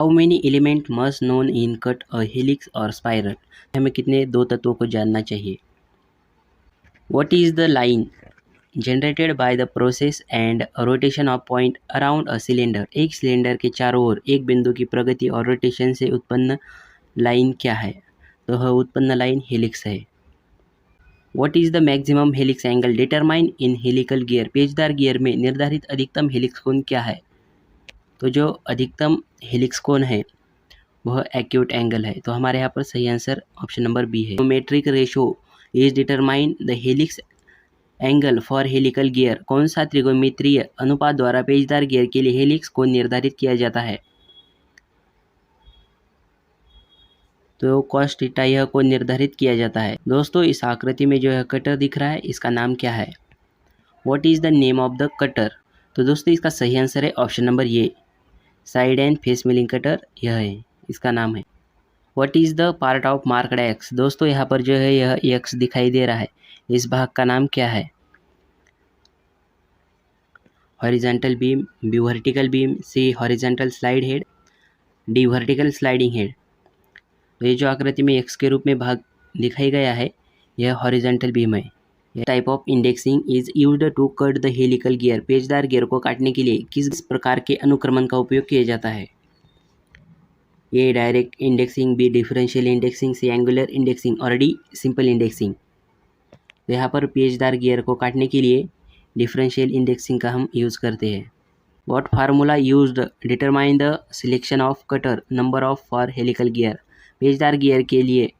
How many element must known in cut a helix और spiral? हमें कितने दो तत्वों को जानना चाहिए? What is the line generated by the process and rotation of point around a cylinder? एक सिलेंडर के चारों ओर एक बिंदु की प्रगति और रोटेशन से उत्पन्न लाइन क्या है? तो वह उत्पन्न लाइन हेलिक्स है। What is the maximum helix angle determine in helical gear? पेचदार गियर में निर्धारित अधिकतम हेलिक्स कोण क्या है? तो जो अधिकतम हेलिक्स कोण है वह एक्यूट एंगल है। तो हमारे यहाँ पर सही आंसर ऑप्शन नंबर बी है। Geometric ratio is determine the helix angle for helical gear? कौन सा त्रिकोणमितीय अनुपात द्वारा पेचदार गियर के लिए हेलिक्स कोण निर्धारित किया जाता है? तो कॉस थीटा यह कोण निर्धारित किया जाता है। दोस्तों इस आकृति में जो है कटर दिख रहा है, इसका नाम क्या है? What is the name of the cutter? तो दोस्तों इसका सही आंसर है option number A, side and face milling cutter, यह है, इसका नाम है। What is the part of marked x? दोस्तों यहाँ पर जो है यह एक्स दिखाई दे रहा है, इस भाग का नाम क्या है? Horizontal beam, B vertical beam, C horizontal slide head, D vertical sliding head. तो ये जो आकृति में एक्स के रूप में भाग दिखाई गया है यह हॉरिजॉन्टल बीम है। यह type of indexing is used to cut the helical gear? पेचदार गियर को काटने के लिए किस प्रकार के अनुक्रमण का उपयोग किया जाता है? A direct indexing, B differential indexing, C angular indexing और डी सिंपल इंडेक्सिंग। तो यहाँ पर पेचदार गियर को काटने के लिए डिफरेंशियल इंडेक्सिंग का हम यूज़ करते हैं। What formula used determine the selection off cutter number of for helical gear? पेचदार गियर के लिए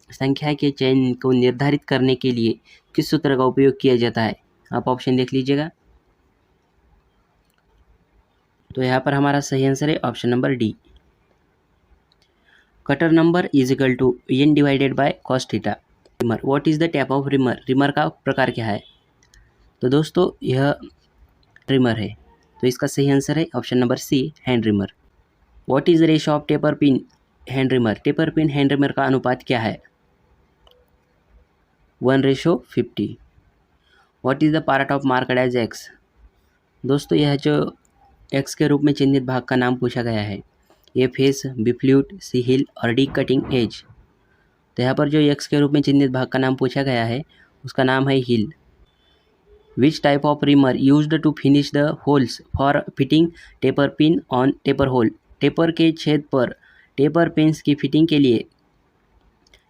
संख्या के चयन को निर्धारित करने के लिए किस सूत्र का उपयोग किया जाता है? आप ऑप्शन देख लीजिएगा। तो यहाँ पर हमारा सही आंसर है option number D. Cutter number is equal to N divided by cos theta. Reamer, what is the type of reamer? Reamer का प्रकार क्या है? तो दोस्तों यह रिमर है, तो इसका सही आंसर है option number C, hand reamer. What is the ratio of taper pin hand reamer? Taper pin hand reamer का अनुपात क्या है? 1:50। What is the part of marked as X? दोस्तों यह जो एक्स के रूप में चिन्हित भाग का नाम पूछा गया है, ये फेस, बी फ्लूट, सी हिल और डी कटिंग एज। तो यहाँ पर जो एक्स के रूप में चिन्हित भाग का नाम पूछा गया है उसका नाम है हिल। Which type of reamer used to finish the holes for fitting taper pin on taper hole? Taper के छेद पर टेपर पिन्स की फिटिंग के लिए,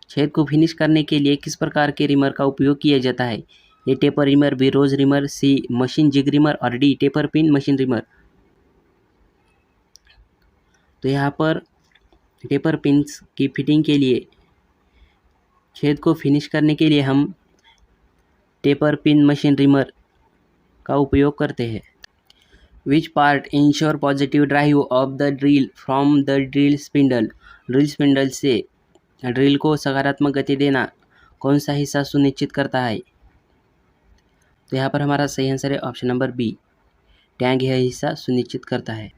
छेद को फिनिश करने के लिए किस प्रकार के रिमर का उपयोग किया जाता है? ए टेपर रिमर, बी रोज रिमर, सी मशीन जिग रिमर और D taper pin machine reamer. तो यहाँ पर टेपर पिन्स की फिटिंग के लिए, छेद को फिनिश करने के लिए हम टेपर पिन मशीन रिमर का उपयोग करते हैं। Which part ensure positive drive of the drill from the drill spindle? Drill spindle से ड्रिल को सकारात्मक गति देना कौन सा हिस्सा सुनिश्चित करता है? तो यहाँ पर हमारा सही आंसर है ऑप्शन नंबर बी, टैंक यह हिस्सा सुनिश्चित करता है।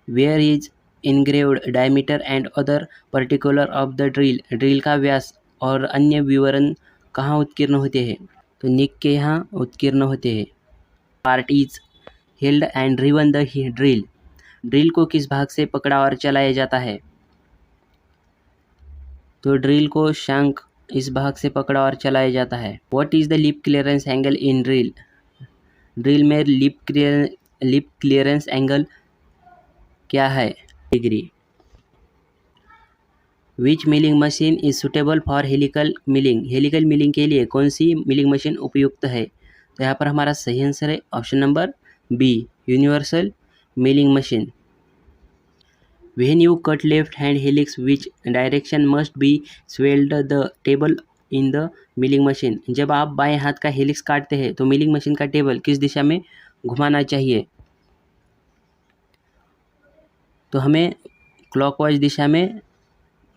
Where is engraved diameter and other particular of the drill? Drill का व्यास और अन्य विवरण कहाँ उत्कीर्ण होते हैं? तो निक के यहाँ उत्कीर्ण होते हैं। Part is held and driven the drill? Drill को किस भाग से पकड़ा और चलाया जाता है? तो ड्रिल को शंक, इस भाग से पकड़ा और चलाया जाता है। What is the lip clearance angle in drill? Drill में लिप क्लियरेंस एंगल क्या है? Degree. Which milling machine is suitable for helical milling? Helical milling के लिए कौन सी मिलिंग मशीन उपयुक्त है? तो यहाँ पर हमारा सही आंसर है option number B, universal milling machine. When you cut left hand helix, which direction must be swelled the table in the milling machine? जब आप बाएं हाथ का हेलिक्स काटते हैं तो मिलिंग मशीन का टेबल किस दिशा में घुमाना चाहिए? तो हमें क्लॉकवाइज दिशा में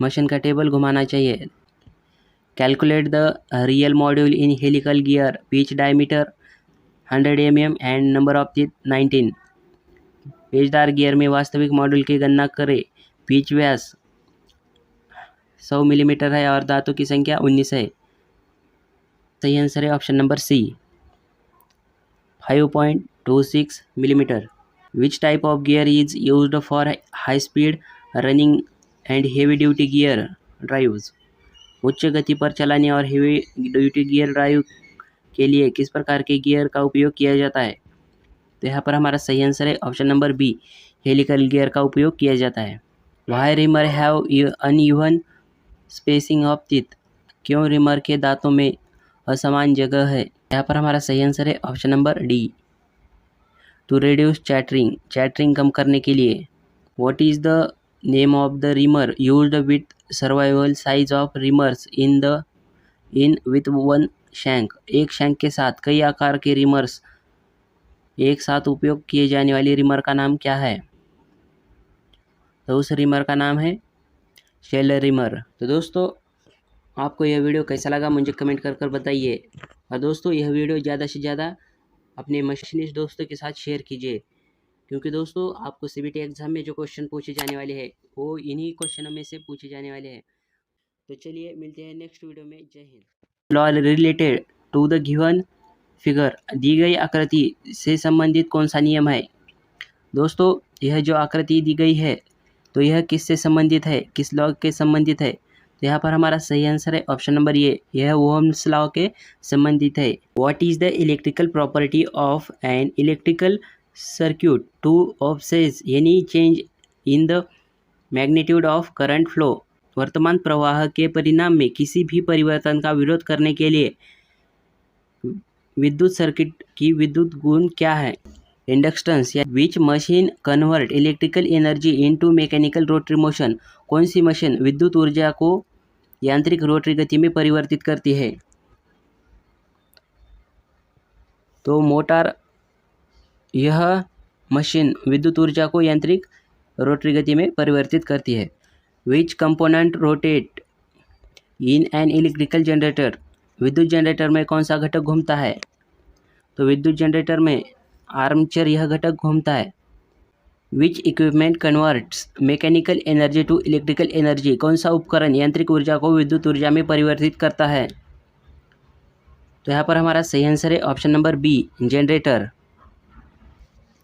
मशीन का टेबल घुमाना चाहिए। Calculate the real module in helical gear, pitch diameter 100 mm and number of teeth 19। पेचदार गियर में वास्तविक मॉड्यूल की गणना करें। पिच व्यास 100 मिलीमीटर है और दांतों की संख्या 19 है। सही आंसर है option number C, 5.26 millimetre. Which type of gear is used for high speed running and heavy duty gear drives. उच्च गति पर चलाने और हेवी ड्यूटी गियर ड्राइव के लिए किस प्रकार के गियर का उपयोग किया जाता है? तो यहाँ पर हमारा सही आंसर है option number B, helical gear का उपयोग किया जाता है। Why reamer have uneven spacing of teeth. क्यों रिमर के दांतों में असमान जगह है? यहाँ पर हमारा सही आंसर है option number D, to reduce chattering, chattering कम करने के लिए। What is the name of the reamer used with survival size of reamers in with one shank. एक शैंक के साथ कई आकार के रिमर्स एक साथ उपयोग किए जाने वाली रिमर का नाम क्या है? तो उस रिमर का नाम है शेल रिमर। तो दोस्तों आपको यह वीडियो कैसा लगा मुझे कमेंट कर बताइए। और दोस्तों यह वीडियो ज़्यादा से ज़्यादा अपने मशीनिस्ट दोस्तों के साथ शेयर कीजिए, क्योंकि दोस्तों आपको सीबीटी एग्जाम में जो क्वेश्चन पूछे जाने वाले हैं वो इन्हीं क्वेश्चनों में से पूछे जाने वाले हैं। तो चलिए मिलते हैं नेक्स्ट वीडियो में। जय हिंद। Law related to the given figure, दी गई आकृति से संबंधित कौन सा नियम है? दोस्तों यह जो आकृति दी गई है तो यह किससे संबंधित है, किस लॉ के संबंधित है? तो यहाँ पर हमारा सही आंसर है ऑप्शन नंबर ए, यह ओहम्स लॉ के संबंधित है। What is the electrical property of an electrical circuit to opposes any change in the magnitude of current flow. वर्तमान प्रवाह के परिणाम में किसी भी परिवर्तन का विरोध करने के लिए विद्युत सर्किट की विद्युत गुण क्या है? इंडक्टेंस। या विच machine convert electrical energy into mechanical rotary motion. कौन सी मशीन विद्युत ऊर्जा को यांत्रिक रोटरी गति में परिवर्तित करती है? तो मोटर यह मशीन विद्युत ऊर्जा को यांत्रिक रोटरी गति में परिवर्तित करती है। विच component rotate in an electrical generator. विद्युत जनरेटर में कौन सा घटक घूमता है? तो विद्युत जनरेटर में आर्मचेयर यह घटक घूमता है। Which equipment converts mechanical energy to electrical energy. कौन सा उपकरण यांत्रिक ऊर्जा को विद्युत ऊर्जा में परिवर्तित करता है? तो यहाँ पर हमारा सही आंसर है ऑप्शन नंबर बी, जनरेटर।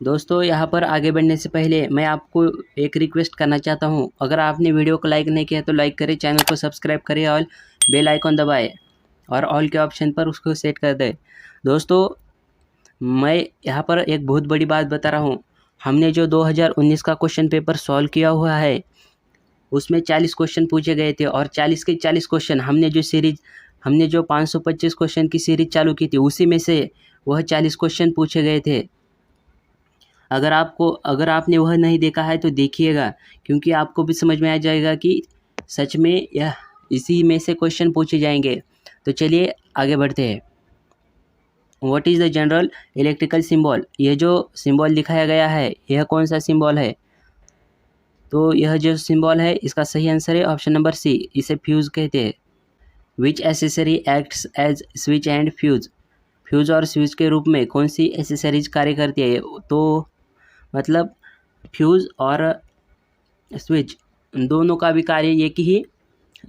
दोस्तों यहाँ पर आगे बढ़ने से पहले मैं आपको एक रिक्वेस्ट करना चाहता हूँ, अगर आपने वीडियो को लाइक नहीं किया तो लाइक करें, चैनल को सब्सक्राइब करें और बेल आइकॉन दबाएं और ऑल के ऑप्शन पर उसको सेट कर दें। दोस्तों मैं यहाँ पर एक बहुत बड़ी बात बता रहा हूँ, हमने जो 2019 का क्वेश्चन पेपर सॉल्व किया हुआ है उसमें 40 क्वेश्चन पूछे गए थे और 40 के 40 क्वेश्चन हमने जो 525 क्वेश्चन की सीरीज चालू की थी उसी में से वह 40 क्वेश्चन पूछे गए थे। अगर आपने वह नहीं देखा है तो देखिएगा, क्योंकि आपको भी समझ में आ जाएगा कि सच में यह इसी में से क्वेश्चन पूछे जाएंगे। तो चलिए आगे बढ़ते हैं। What is the general electrical symbol. यह जो सिंबल दिखाया गया है यह कौन सा सिंबल है? तो यह जो सिंबल है इसका सही आंसर है ऑप्शन नंबर सी, इसे फ्यूज कहते हैं। Which accessory acts as switch and fuse. Fuse और स्विच के रूप में कौन सी एसेसरीज कार्य करती है? तो मतलब फ्यूज और स्विच दोनों का भी कार्य एक ही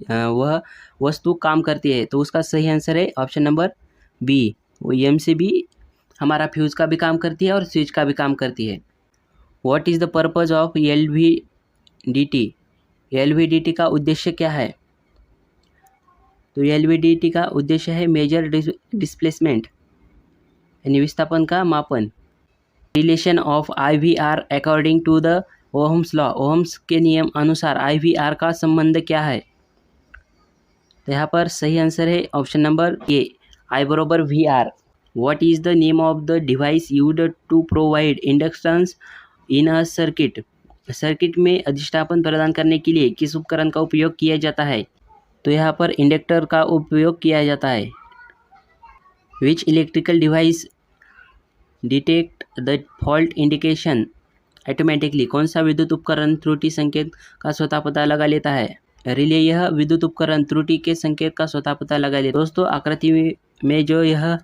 वह वस्तु काम करती है। तो उसका सही आंसर है ऑप्शन नंबर बी, वो एमसीबी हमारा फ्यूज का भी काम करती है और स्विच का भी काम करती है। What is the purpose of LVDT. LVDT का उद्देश्य क्या है? तो एलवीडीटी का उद्देश्य है मेजर डिस्प्लेसमेंट यानी विस्थापन का मापन। Relation of IVR according to the Ohm's law. Ohm's के नियम अनुसार आईवीआर का संबंध क्या है? तो यहाँ पर सही आंसर है ऑप्शन नंबर ए, I बराबर VR। What is the name of the device used to provide inductance in a circuit। Circuit में अधिष्ठापन प्रदान करने के लिए किस उपकरण का उपयोग किया जाता है? तो यहाँ पर इंडक्टर का उपयोग किया जाता है। Which electrical device detect the fault indication automatically। कौन सा विद्युत उपकरण त्रुटि संकेत का स्वतः पता लगा लेता है? रिले यह विद्युत उपकरण त्रुटि के संकेत का स्वतः पता लगा लेता है। दोस्तों आकृति में जो यह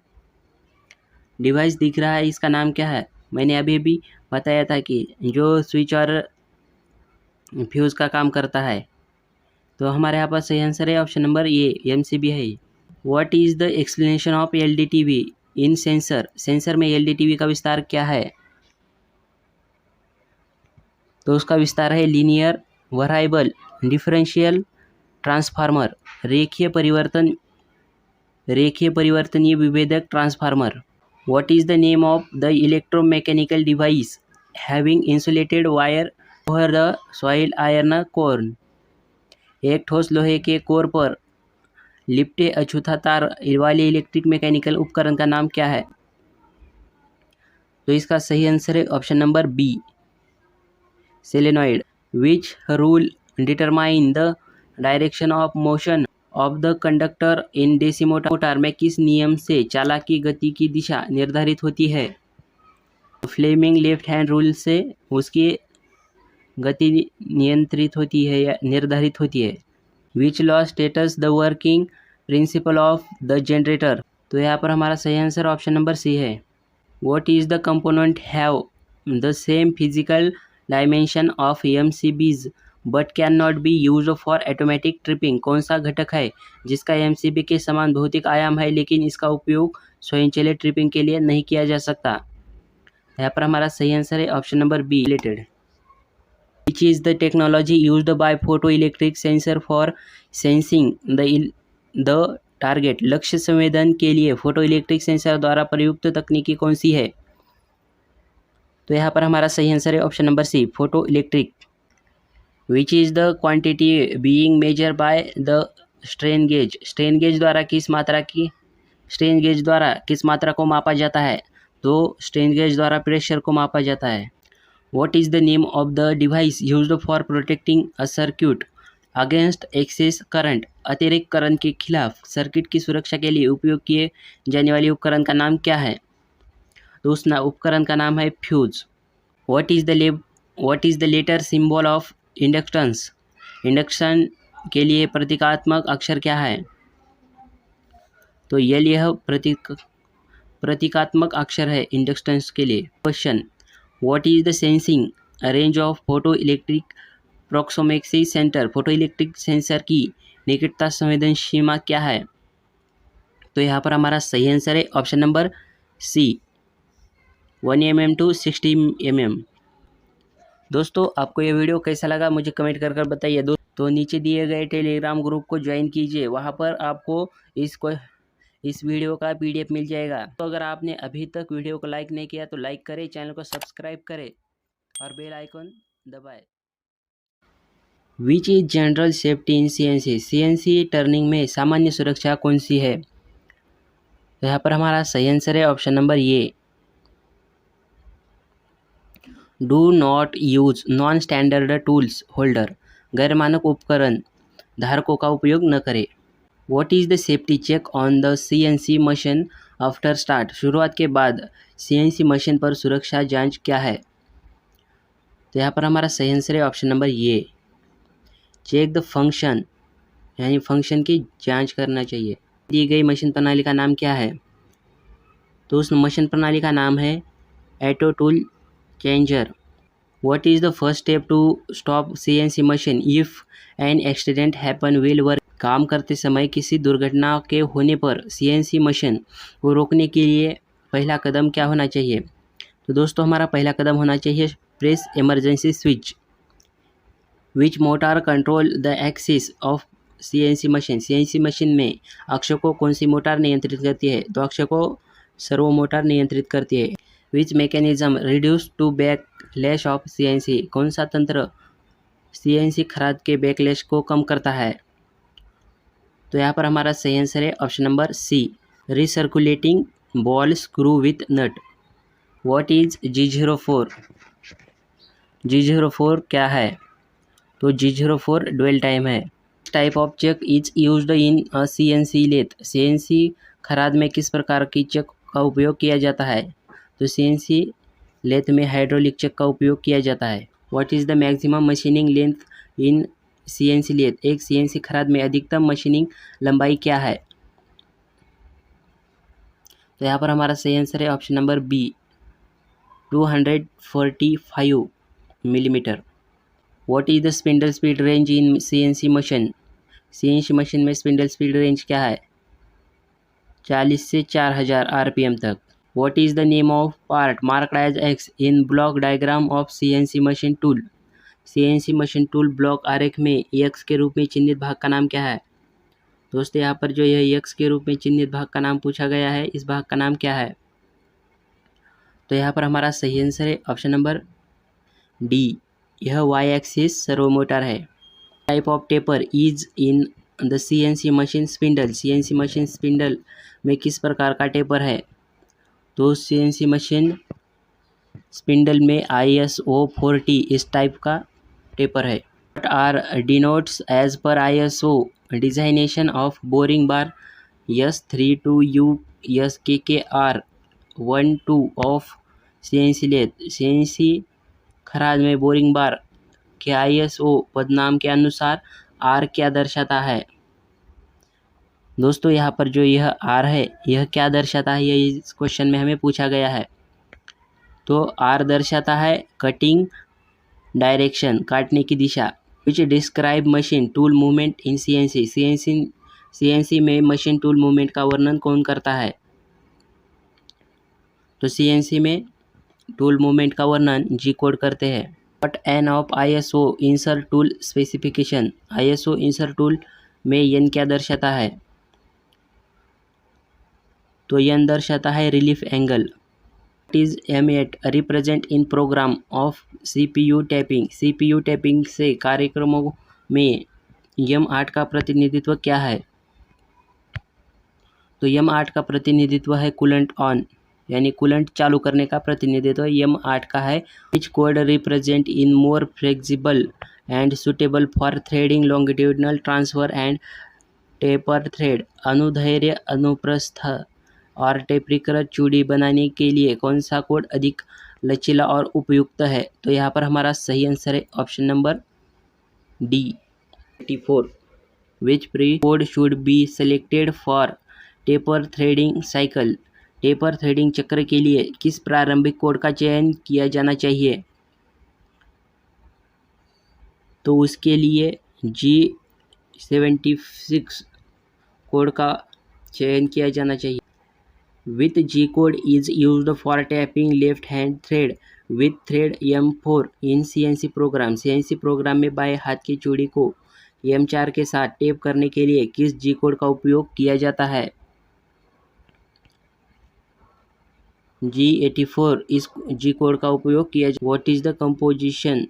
डिवाइस दिख रहा है इसका नाम क्या है? मैंने अभी बताया था कि जो स्विच और फ्यूज़ का काम करता है। तो हमारे यहाँ पर सही आंसर है ऑप्शन नंबर ए, एमसीबी है। What is the explanation of LDTV in sensor. Sensor में एलडीटीवी का विस्तार क्या है? तो उसका विस्तार है लीनियर variable differential ट्रांसफार्मर, रेखीय परिवर्तनीय विभेदक transformer. What is the name of the electromechanical device having insulated wire over the soil iron core? एक ठोस लोहे के कोर पर लिपटे अछूता तार वाले इलेक्ट्रिक मैकेनिकल उपकरण का नाम क्या है? तो इसका सही आंसर है option number B, solenoid. Which rule determine the direction of motion of the conductor in DC motor में किस नियम से चालक की गति की दिशा निर्धारित होती है? फ्लेमिंग लेफ्ट हैंड रूल से उसकी गति नियंत्रित होती है या निर्धारित होती है. Which law status the working principle of the generator? तो यहाँ पर हमारा सही आंसर ऑप्शन नंबर सी है. What is the component have the same physical dimension of MCBs but can not be used for automatic tripping? कौन सा घटक है जिसका एमसीबी के समान भौतिक आयाम है लेकिन इसका उपयोग स्वयंचलित ट्रिपिंग के लिए नहीं किया जा सकता? यहाँ पर हमारा सही आंसर है option number B, related. Which is the technology used by photo electric sensor for sensing the target? लक्ष्य संवेदन के लिए फोटो इलेक्ट्रिक सेंसर द्वारा प्रयुक्त तकनीकी कौन सी है? तो यहाँ पर हमारा सही आंसर है option number C, photo electric. Which is the quantity being measure by the strain gauge? Strain gauge द्वारा किस मात्रा को मापा जाता है? तो स्ट्रेन गेज द्वारा प्रेशर को मापा जाता है. What is the name of the device used for protecting a circuit against excess current? अतिरिक्त करंट के खिलाफ सर्किट की सुरक्षा के लिए उपयोग किए जाने वाले उपकरण का नाम क्या है? तो उस उपकरण का नाम है fuse. What is the letter symbol of inductance? Induction के लिए प्रतीकात्मक अक्षर क्या है? तो यह प्रतीकात्मक अक्षर है इंडक्टेंस के लिए. Question, what is the sensing range of photo electric proximity centre? Photo electric sensor की निकटता संवेदन सीमा क्या है? तो यहाँ पर हमारा सही आंसर है option number C, 1 mm to 60 mm. दोस्तों, आपको ये वीडियो कैसा लगा मुझे कमेंट कर बताइए. तो नीचे दिए गए टेलीग्राम ग्रुप को ज्वाइन कीजिए, वहाँ पर आपको इस वीडियो का PDF मिल जाएगा. तो अगर आपने अभी तक वीडियो को लाइक नहीं किया तो लाइक करें, चैनल को सब्सक्राइब करें और बेल आइकन दबाएं. Which is general safety in CNC? CNC turning में सामान्य सुरक्षा कौन सी है? तो यहाँ पर हमारा सही आंसर है option number A, do not use non standard tools holder? गैर मानक उपकरण धारकों का उपयोग न करें. What is the safety check on the CNC machine after start? शुरुआत के बाद CNC मशीन पर सुरक्षा जांच क्या है? तो यहाँ पर हमारा सही आंसर है option number A, check the function, यानी फंक्शन की जांच करना चाहिए. दी गई मशीन प्रणाली का नाम क्या है? तो उस मशीन प्रणाली का नाम है auto tool changer. What is the first step to stop CNC machine if an accident happen while work? काम करते समय किसी दुर्घटना के होने पर CNC मशीन को रोकने के लिए पहला कदम क्या होना चाहिए? तो दोस्तों, हमारा पहला कदम होना चाहिए press emergency switch. Which motor control the axis of CNC machine? CNC machine में अक्ष को कौन सी मोटर नियंत्रित करती है? तो अक्ष को सर्वो मोटर नियंत्रित करती है. Which mechanism reduce to backlash of CNC? कौन सा तंत्र CNC खराद के बैकलैश को कम करता है? तो यहाँ पर हमारा सही आंसर है option number C, recirculating ball screw with nut. What is G04? G04 क्या है? तो G04 ड्वेल टाइम है. Type of chuck is used in CNC lathe? CNC खराद में किस प्रकार की चेक का उपयोग किया जाता है? तो CNC लेथ में हाइड्रोलिक चेक का उपयोग किया जाता है. What is the maximum machining length in CNC lathe? एक CNC खराद में अधिकतम मशीनिंग लंबाई क्या है? तो यहाँ पर हमारा सही आंसर है option number B, 245 millimetre. What is the spindle speed range in CNC machine? CNC machine में स्पिंडल स्पीड रेंज क्या है? 40 से 4000 RPM तक. What is the name of part marked as X in block diagram of CNC machine tool? CNC machine tool ब्लॉक आरेख में X के रूप में चिन्हित भाग का नाम क्या है? दोस्तों यहाँ पर जो यह X के रूप में चिन्हित भाग का नाम पूछा गया है, इस भाग का नाम क्या है? तो यहाँ पर हमारा सही आंसर है ऑप्शन नंबर डी, यह Y एक्सिस सर्वो मोटर है। Type of taper is in the CNC machine spindle, CNC machine spindle में किस प्रकार का टेपर है? तो CNC मशीन स्पिंडल में ISO 40 इस टाइप का टेपर है। What are denotes as per ISO designation of boring bar S32U SKKR 12 of CNC lathe? CNC खराद में बोरिंग बार के ISO पदनाम के अनुसार R क्या दर्शाता है? दोस्तों यहाँ पर जो यह R है, यह क्या दर्शाता है, यह इस क्वेश्चन में हमें पूछा गया है। तो R दर्शाता है कटिंग डायरेक्शन, काटने की दिशा। Which describe machine tool movement in CNC, CNC में मशीन टूल मूवमेंट का वर्णन कौन करता है? तो CNC में टूल मूवमेंट का वर्णन G कोड करते हैं। What N of ISO insert tool specification, ISO insert tool में N क्या दर्शाता है? तो N दर्शाता है relief angle. What is M8 represent in program of CPU tapping, CPU tapping से कार्यक्रमों में M8 का प्रतिनिधित्व क्या है? तो M8 का प्रतिनिधित्व है कूलेंट ऑन, यानी कूलेंट चालू करने का प्रतिनिधित्व M8 का है। Which code represent in more flexible and suitable for threading longitudinal transfer and taper thread, अनुदैर्घ्य अनुप्रस्थ और टेपरीकृत चूड़ी बनाने के लिए कौन सा कोड अधिक लचीला और उपयुक्त है? तो यहाँ पर हमारा सही आंसर है option number D 84। Which pre code should be selected for taper threading cycle, taper threading चक्र के लिए किस प्रारंभिक कोड का चयन किया जाना चाहिए? तो उसके लिए G76 कोड का चयन किया जाना चाहिए। With G code is used for tapping left hand thread with thread M4 in CNC program, CNC program में बाएं हाथ की चूड़ी को M4 के साथ टेप करने के लिए किस G कोड का उपयोग किया जाता है? G84 इस G कोड का उपयोग किया। What is the composition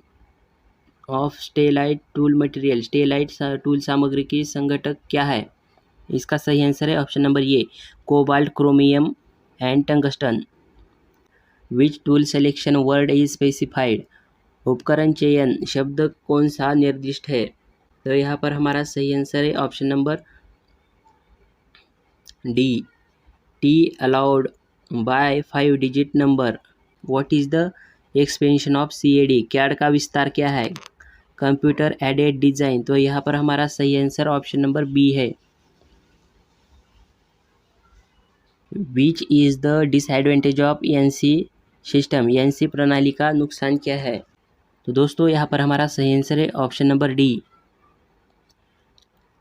of stellite tool material, stellite tool सामग्री की संघटक क्या है? इसका सही आंसर है option number A, cobalt, chromium and tungsten. Which tool selection word is specified, उपकरण चयन शब्द कौन सा निर्दिष्ट है? तो यहाँ पर हमारा सही आंसर है option number D, T allowed by 5 digit number. What is the expansion of CAD, CAD का विस्तार क्या है? Computer aided design. तो यहाँ पर हमारा सही आंसर ऑप्शन नंबर बी है। विच is the disadvantage of NC system, NC प्रणाली का नुकसान क्या है? तो दोस्तों यहाँ पर हमारा सही आंसर है option number D,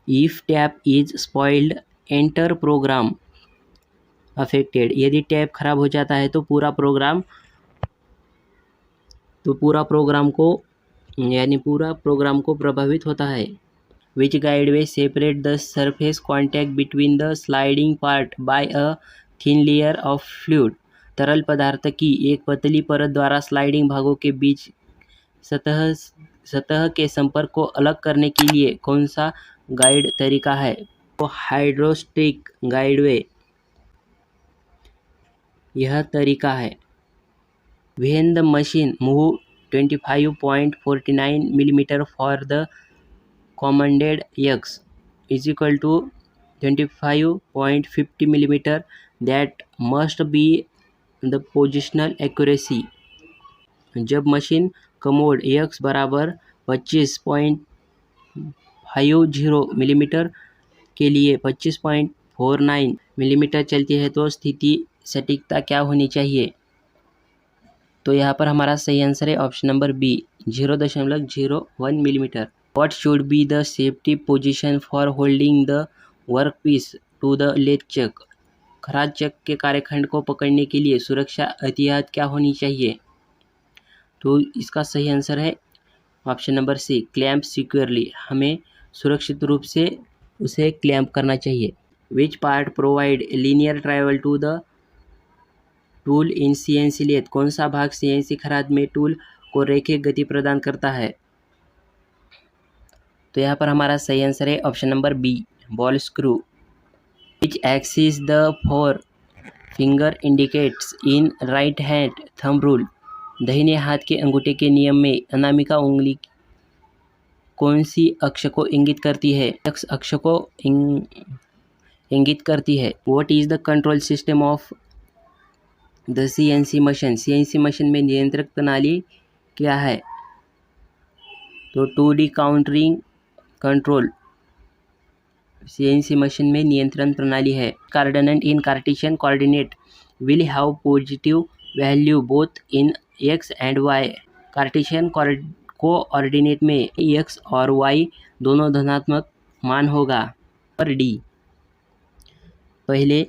if tap is spoiled enter program affected, यदि टैप खराब हो जाता है तो पूरा प्रोग्राम को प्रभावित होता है। Which guideway separate the surface contact between the sliding part by a thin layer of fluid, तरल पदार्थ की एक पतली परत द्वारा स्लाइडिंग भागों के बीच सतह के संपर्क को अलग करने के लिए कौन सा गाइड तरीका है? तो हाइड्रोस्टिक गाइडवे यह तरीका है। When the machine move 25.49 mm for the commanded X is equal to 25.50 mm, that must be the positional accuracy। जब मशीन कमोड X बराबर 25.50 मिलीमीटर के लिए 25.49 मिलीमीटर चलती है तो स्थिति सटीकता क्या होनी चाहिए? तो यहाँ पर हमारा सही आंसर है option number B, 0.01 millimetre. What should be the safety position for holding the work piece to the lathe chuck, खराद चक के कार्यखंड को पकड़ने के लिए सुरक्षा एहतियात क्या होनी चाहिए? तो इसका सही आंसर है option number C, clamp securely, हमें सुरक्षित रूप से उसे क्लैम्प करना चाहिए। Which part provide linear travel to the tool in CNC lathe, कौन सा भाग CNC खराद में टूल को रेखीय गति प्रदान करता है? तो यहाँ पर हमारा सही आंसर है option number B, ball screw. Which axis the four finger indicates in right hand thumb rule, दाहिने हाथ के अंगूठे के नियम में अनामिका उंगली कौन सी अक्ष को इंगित करती है? एक्स अक्ष को इंगित करती है। What is the control system of the CNC machine, CNC machine में नियंत्रक प्रणाली क्या है? तो 2D countering control CNC machine में नियंत्रण प्रणाली है। Coordinate in Cartesian coordinate will have positive value both in x and y, Cartesian coordinate में x और y दोनों धनात्मक मान होगा। और डी, पहले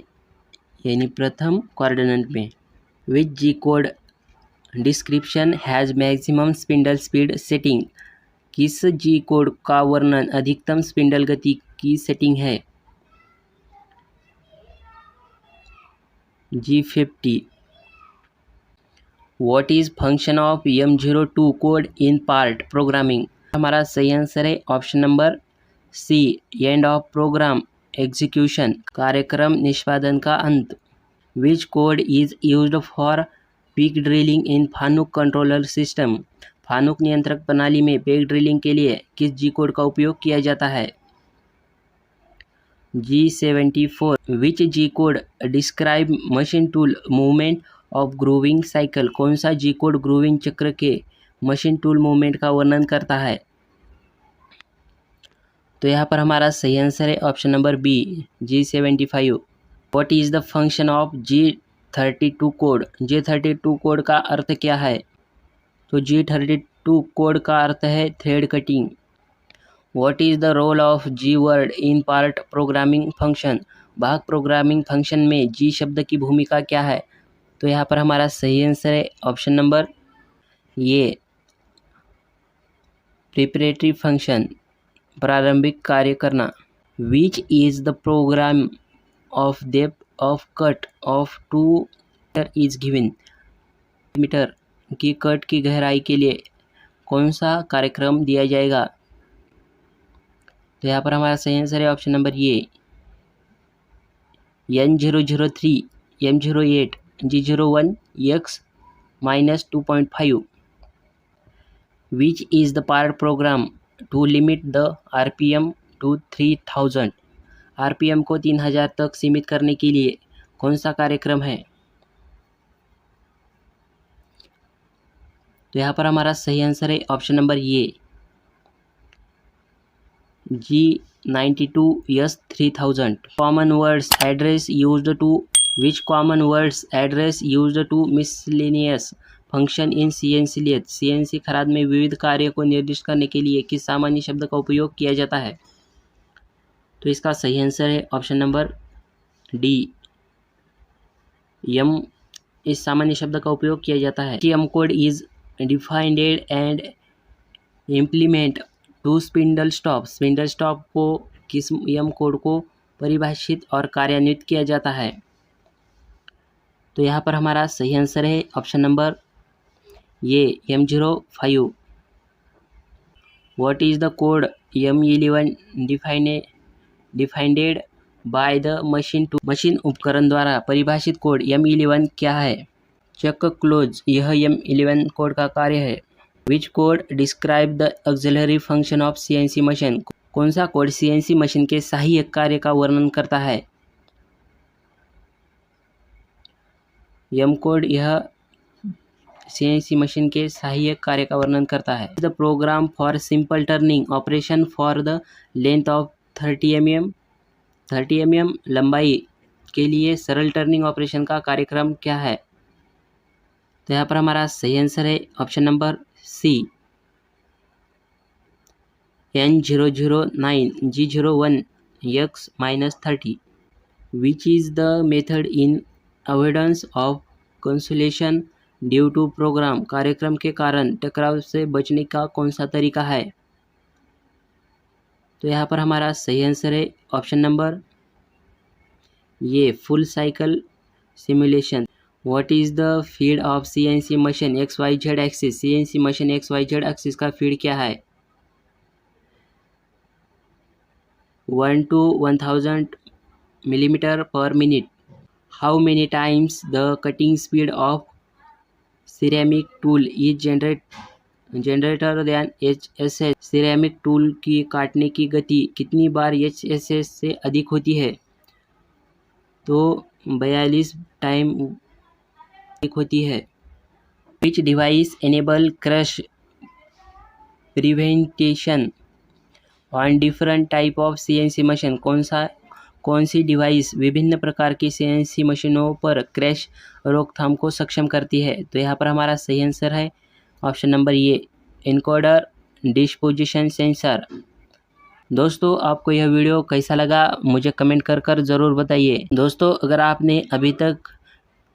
यानी प्रथम कोऑर्डिनेट में। Which G code description has maximum spindle speed setting, किस जी कोड का वर्णन अधिकतम स्पिंडल गति की सेटिंग है? G50। What is function of M02 code in part programming, हमारा सही आंसर है option number C, end of program execution, कार्यक्रम निष्पादन का अंत। Which code is used for peck drilling in Fanuc controller system, Fanuc नियंत्रक प्रणाली में पेग ड्रिलिंग के लिए किस जी कोड का उपयोग किया जाता है? G74। Which G code describe machine tool movement of grooving cycle, कौन सा जी कोड ग्रूविंग चक्र के मशीन टूल मूवमेंट का वर्णन करता है? तो यहाँ पर हमारा सही आंसर है option number B, G75। What is the function of G32 code, G32 code का अर्थ क्या है? तो G32 कोड का अर्थ है thread cutting. What is the role of G word in part programming function, भाग प्रोग्रामिंग फंक्शन में G शब्द की भूमिका क्या है? तो यहाँ पर हमारा सही आंसर है option number E, preparatory function, प्रारंभिक कार्य करना। Which is the program of depth of cut of 2 metre is given, metre की कट की गहराई के लिए कौन सा कार्यक्रम दिया जाएगा? तो यहाँ पर हमारा सही आंसर है ऑप्शन नंबर ये, N003, M08, G01, X -2.5। Which is the part program to limit the RPM to 3000, RPM को 3000 तक सीमित करने के लिए कौन सा कार्यक्रम है? तो यहाँ पर हमारा सही आंसर है option number E, G92S3000। Common words address used to, which common words address used to miscellaneous function in CNC lathe, CNC खराद में विविध कार्य को निर्दिष्ट करने के लिए किस सामान्य शब्द का उपयोग किया जाता है? तो इसका सही आंसर है ऑप्शन नंबर डी, यम, इस सामान्य शब्द का उपयोग किया जाता है। M code is defined and implement to spindle stop, spindle stop को किस यम कोड को परिभाषित और कार्यान्वित किया जाता है? तो यहाँ पर हमारा सही आंसर है ऑप्शन नंबर ये, M05। What is the code M11 defined by the machine to, machine उपकरण द्वारा परिभाषित कोड M11 क्या है? चेक क्लोज, यह M11 कोड का कार्य है। Which code describe the auxiliary function of CNC machine, कौन सा कोड CNC मशीन के सहायक कार्य का वर्णन करता है? यम कोड यह CNC मशीन के सहायक कार्य का वर्णन करता है। The program for simple turning operation for the length of 30 mm लंबाई के लिए सरल टर्निंग ऑपरेशन का कार्यक्रम क्या है? तो यहाँ पर हमारा सही आंसर है option number C, N009, G01, X -30। Which is the method in avoidance of consolation due to program, कार्यक्रम के कारण टकराव से बचने का कौन सा तरीका है? तो यहाँ पर हमारा सही आंसर है ऑप्शन नंबर ये, full cycle simulation. What is the feed of CNC machine XYZ axis? CNC machine XYZ axis का फीड क्या है? 1 to 1000 millimeter per minute. How many times the cutting speed of ceramic tool is greater than HSS? Ceramic tool की काटने की गति कितनी बार HSS से अधिक होती है? तो 42 टाइम अधिक होती है। Which device enable crash prevention on different type of CNC machine? कौन सी डिवाइस विभिन्न प्रकार की CNC मशीनों पर क्रैश रोकथाम को सक्षम करती है? तो यहाँ पर हमारा सही आंसर है ऑप्शन नंबर ये, इनकोडर डिस्पोजिशन सेंसर। दोस्तों, आपको यह वीडियो कैसा लगा मुझे कमेंट कर ज़रूर बताइए। दोस्तों, अगर आपने अभी तक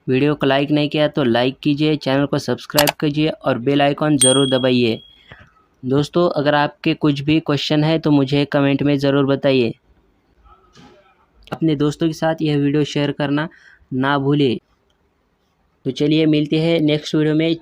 वीडियो को लाइक नहीं किया तो लाइक कीजिए, चैनल को सब्सक्राइब कीजिए और बेल आइकॉन ज़रूर दबाइए। दोस्तों, अगर आपके कुछ भी क्वेश्चन है तो मुझे कमेंट में ज़रूर बताइए। अपने दोस्तों के साथ यह वीडियो शेयर करना ना भूलें। तो चलिए मिलते हैं नेक्स्ट वीडियो में।